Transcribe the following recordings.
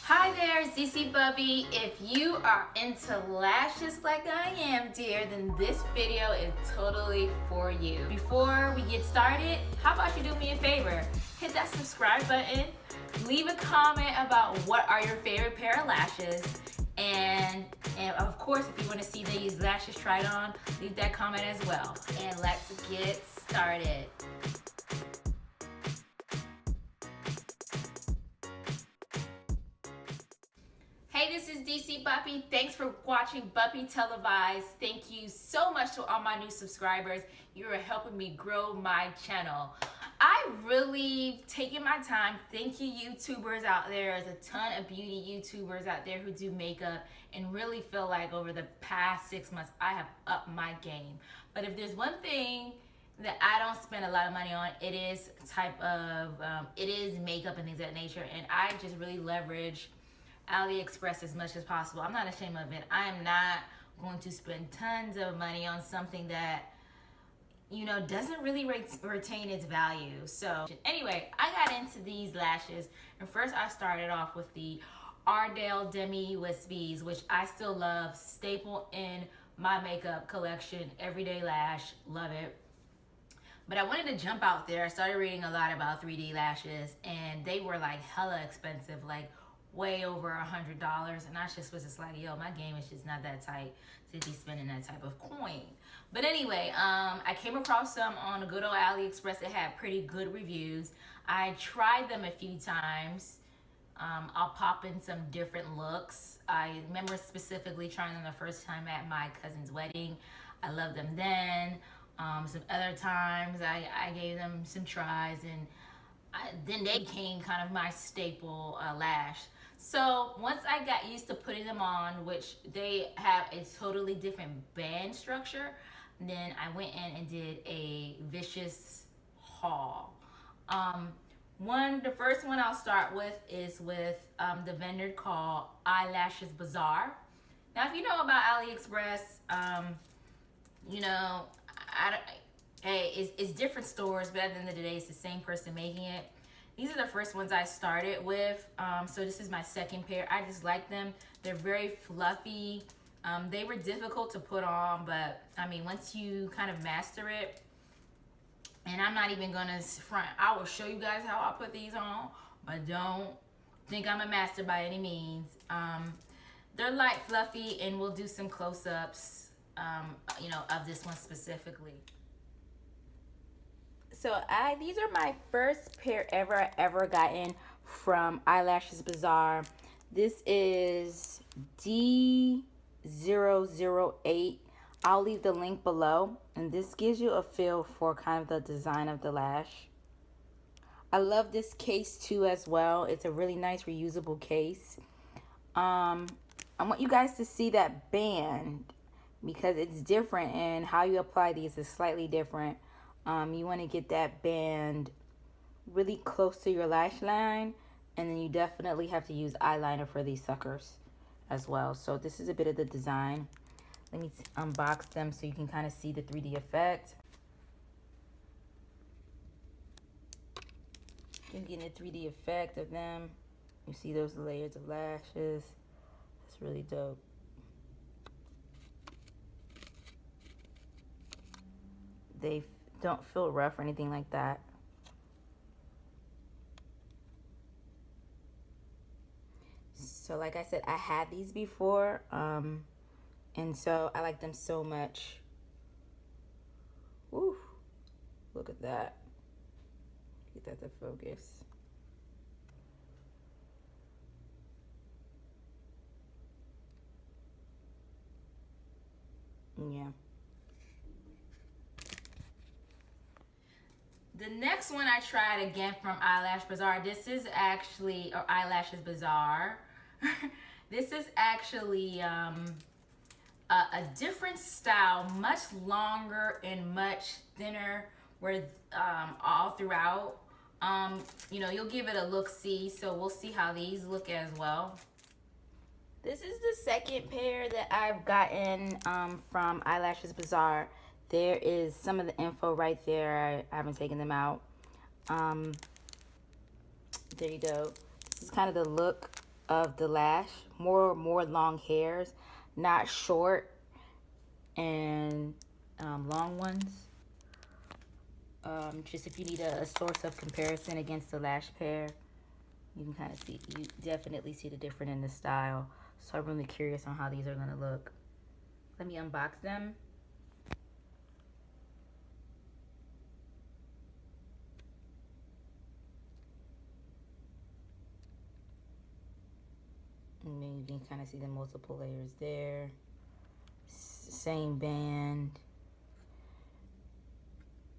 Hi there, it's DCBuppie. If you are into lashes like I am, dear, then this video is totally for you. Before we get started, how about you do me a favor? Hit that subscribe button, leave a comment about what are your favorite pair of lashes, and of course, if you want to see these lashes tried on, leave that comment as well. And let's get started. Hey, this is DCBuppie. Thanks for watching Buppie Televised. Thank you so much to all my new subscribers. You are helping me grow my channel. I've really taken my time. Thank you, YouTubers out there. There's a ton of beauty YouTubers out there who do makeup and really feel like over the past 6 months, I have upped my game. But if there's one thing that I don't spend a lot of money on, it is makeup and things of that nature. And I just really leverage Aliexpress as much as possible. I'm not ashamed of it. I am not going to spend tons of money on something that, you know, doesn't really retain its value. So anyway, I got into these lashes, and first I started off with the Ardell Demi Wispies, which I still love, staple in my makeup collection, everyday lash, love it. But I wanted to jump out there. I started reading a lot about 3D lashes, and they were like hella expensive, like way over $100, and I just was just like, yo, my game is just not that tight to be spending that type of coin. But anyway, I came across some on a good old Aliexpress that had pretty good reviews. I tried them a few times. I'll pop in some different looks. I remember specifically trying them the first time at my cousin's wedding. I loved them then. Some other times I gave them some tries, and then they became kind of my staple lash. So once I got used to putting them on, which they have a totally different band structure, then I went in and did a vicious haul. The first one I'll start with is with the vendor called Eyelash Bazaar. Now, if you know about Aliexpress, you know, hey, it's different stores, but at the end of the day, it's the same person making it. These are the first ones I started with, so this is my second pair. I just like them. They're very fluffy. They were difficult to put on, but I mean, once you kind of master it, and I'm not even gonna front, I will show you guys how I put these on, but don't think I'm a master by any means. They're light, fluffy, and we'll do some close-ups, you know, of this one specifically. So these are my first pair I ever gotten from Eyelash Bazaar. This is D008. I'll leave the link below, and this gives you a feel for kind of the design of the lash. I love this case too as well. It's a really nice reusable case. I want you guys to see that band because it's different, and how you apply these is slightly different. You want to get that band really close to your lash line, and then you definitely have to use eyeliner for these suckers as well. So this is a bit of the design. Let me unbox them so you can kind of see the 3D effect. You can get a 3D effect of them. You see those layers of lashes. It's really dope. They don't feel rough or anything like that. So like I said, I had these before, and so I like them so much. Woo, look at that. Get that to focus. Yeah. The next one I tried again from Eyelash Bazaar. This is actually, or Eyelashes Bazaar. This is actually a different style, much longer and much thinner, where all throughout. You know, you'll give it a look-see, so we'll see how these look as well. This is the second pair that I've gotten from Eyelashes Bazaar. There is some of the info right there. I haven't taken them out. There you go. This is kind of the look of the lash, more long hairs, not short and long ones. Just if you need a source of comparison against the lash pair, you can kind of see, you definitely see the difference in the style. So I'm really curious on how these are going to look. Let me unbox them. And then you can kind of see the multiple layers there. Same band.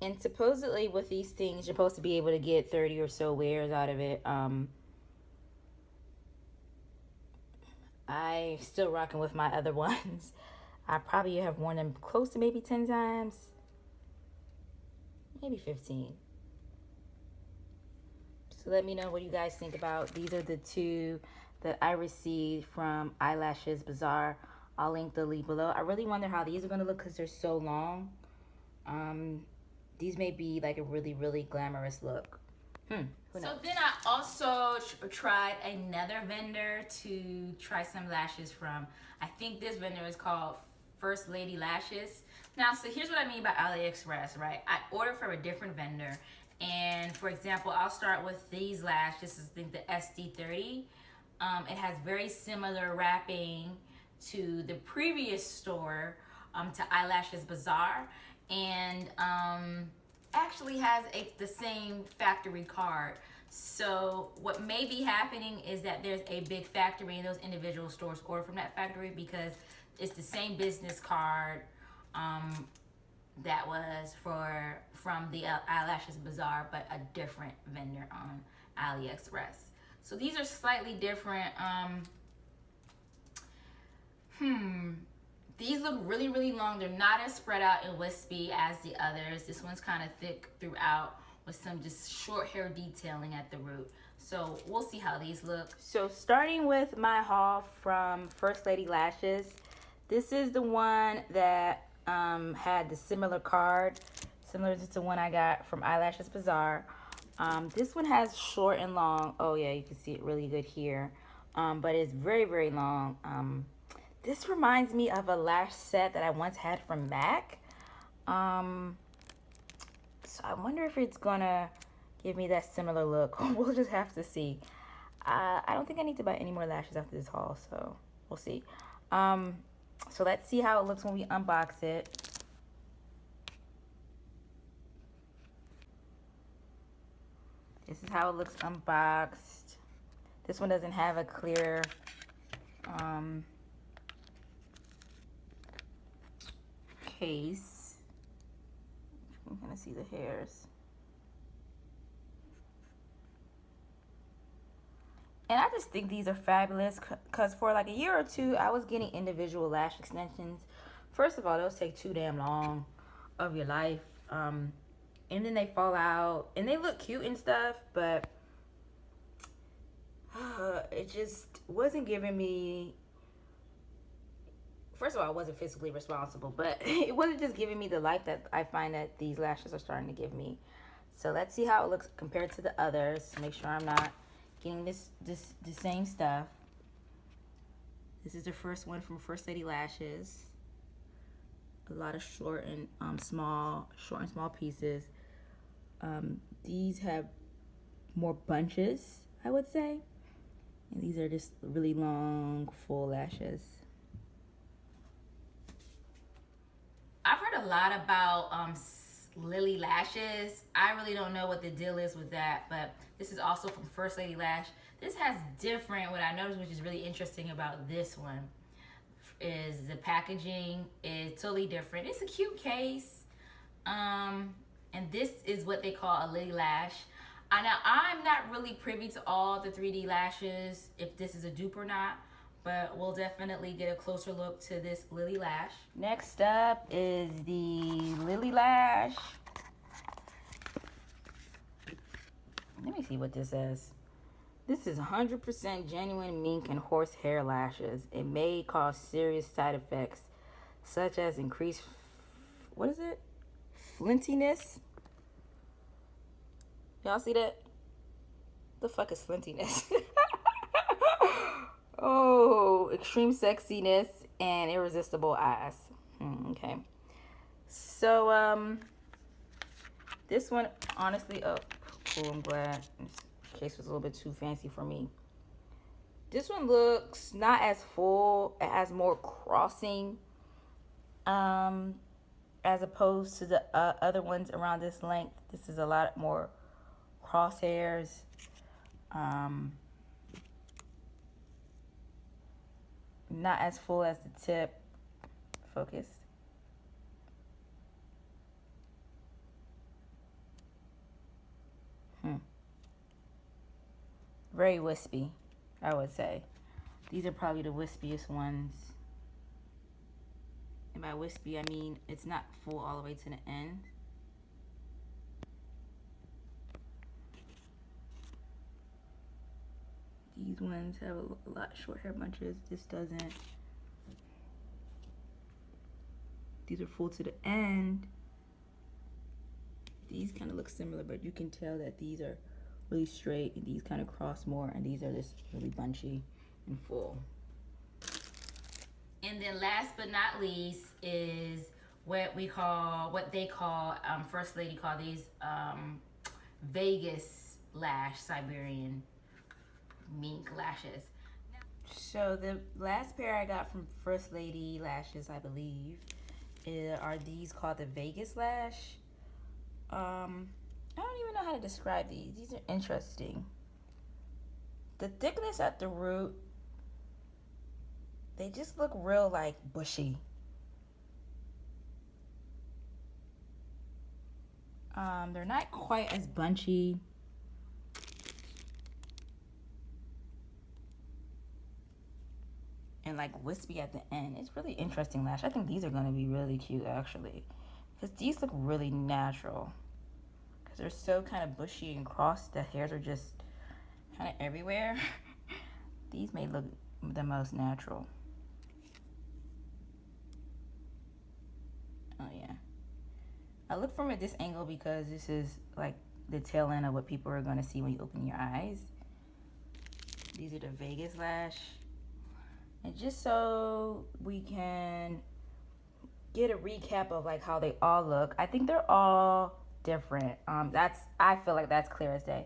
And supposedly with these things, you're supposed to be able to get 30 or so wears out of it. I still rocking with my other ones. I probably have worn them close to maybe 10 times. Maybe 15. So let me know what you guys think about. These are the two that I received from Eyelashes Bazaar. I'll link the link below. I really wonder how these are going to look because they're so long. These may be like a really glamorous look. So then I also tried another vendor to try some lashes from. I think this vendor is called First Lady Lashes. Now, so here's what I mean by Aliexpress, right? I ordered from a different vendor. And for example, I'll start with these lashes. This is, I think, the SD30. It has very similar wrapping to the previous store, to Eyelashes Bazaar. And actually has the same factory card. So what may be happening is that there's a big factory and those individual stores order from that factory because it's the same business card that was from the Eyelashes Bazaar, but a different vendor on Aliexpress. So these are slightly different. These look really long. They're not as spread out and wispy as the others. This one's kind of thick throughout with some just short hair detailing at the root. So we'll see how these look. So starting with my haul from First Lady Lashes, this is the one that had the similar card, similar to the one I got from Eyelashes Bazaar. This one has short and long. Oh yeah, you can see it really good here. But it's very long. This reminds me of a lash set that I once had from MAC. So I wonder if it's gonna give me that similar look. We'll just have to see. I don't think I need to buy any more lashes after this haul, so we'll see. So let's see how it looks when we unbox it. This is how it looks unboxed. This one doesn't have a clear case. You can kind of see the hairs. And I just think these are fabulous because for like a year or two, I was getting individual lash extensions. First of all, those take too damn long of your life. And then they fall out and they look cute and stuff, but it just wasn't giving me. First of all, I wasn't fiscally responsible, but it wasn't just giving me the life that I find that these lashes are starting to give me. So let's see how it looks compared to the others. Make sure I'm not getting the same stuff. This is the first one from First Lady Lashes. A lot of short and small pieces. These have more bunches, I would say. And these are just really long, full lashes. I've heard a lot about Lily lashes. I really don't know what the deal is with that, but this is also from First Lady Lash. This has different, what I noticed which is really interesting about this one is the packaging is totally different. It's a cute case. And this is what they call a Lily lash. Now, I'm not really privy to all the 3D lashes, if this is a dupe or not, but we'll definitely get a closer look to this Lily lash. Next up is the Lily lash. Let me see what this says. This is 100% genuine mink and horsehair lashes. It may cause serious side effects, such as increased, what is it? Flintiness. Y'all see that? The fuck is flintiness? extreme sexiness and irresistible eyes. Okay. So, this one, honestly, oh, cool, I'm glad. This case was a little bit too fancy for me. This one looks not as full. It has more crossing, as opposed to the other ones around this length. This is a lot more crosshairs. Not as full as the tip. Focus. Very wispy, I would say. These are probably the wispiest ones. And by wispy, I mean it's not full all the way to the end. These ones have a lot of short hair bunches. This doesn't. These are full to the end. These kind of look similar, but you can tell that these are really straight and these kind of cross more, and these are just really bunchy and full. And then last but not least is what they call First Lady call these Vegas lash Siberian mink lashes. So the last pair I got from First Lady lashes, I believe, are these called the Vegas lash. I don't even know how to describe these. These are interesting. The thickness at the root, they just look real like bushy. They're not quite as bunchy. And like wispy at the end. It's really interesting lash. I think these are gonna be really cute actually, because these look really natural. Because they're so kind of bushy and crossed. The hairs are just kind of everywhere. These may look the most natural. Oh yeah. I look from it this angle because this is like the tail end of what people are gonna see when you open your eyes. These are the Vegas lash. And just so we can get a recap of like how they all look, I think they're all different. I feel like that's clear as day.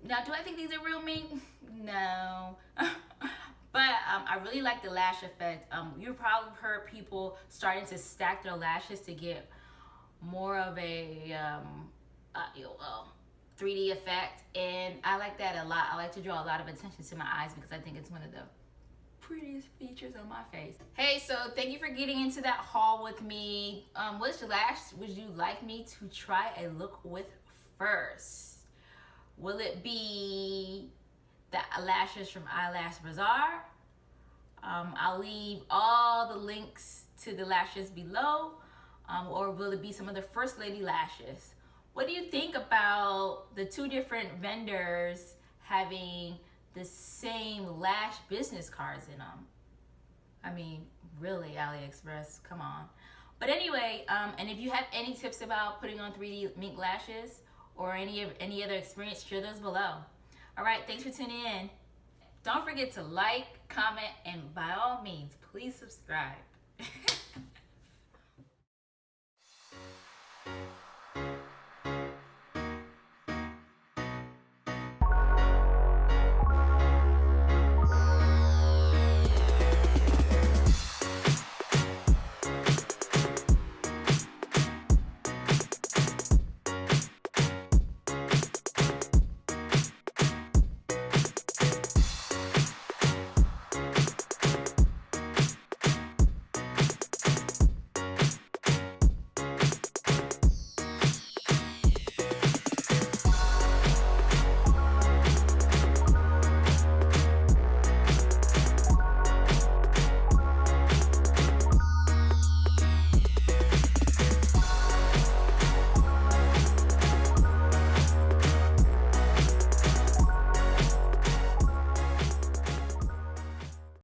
Now, do I think these are real mink? No. But I really like the lash effect. You've probably heard people starting to stack their lashes to get more of a 3D effect, and I like that a lot. I like to draw a lot of attention to my eyes because I think it's one of the prettiest features on my face. Hey, so thank you for getting into that haul with me. Which lash would you like me to try a look with first? Will it be the lashes from Eyelash Bazaar? I'll leave all the links to the lashes below. Or will it be some of the First Lady lashes? What do you think about the two different vendors having the same lash business cards in them? I mean, really, Aliexpress, come on. But anyway, and if you have any tips about putting on 3D mink lashes or any other experience, share those below. All right, thanks for tuning in. Don't forget to like, comment, and by all means, please subscribe.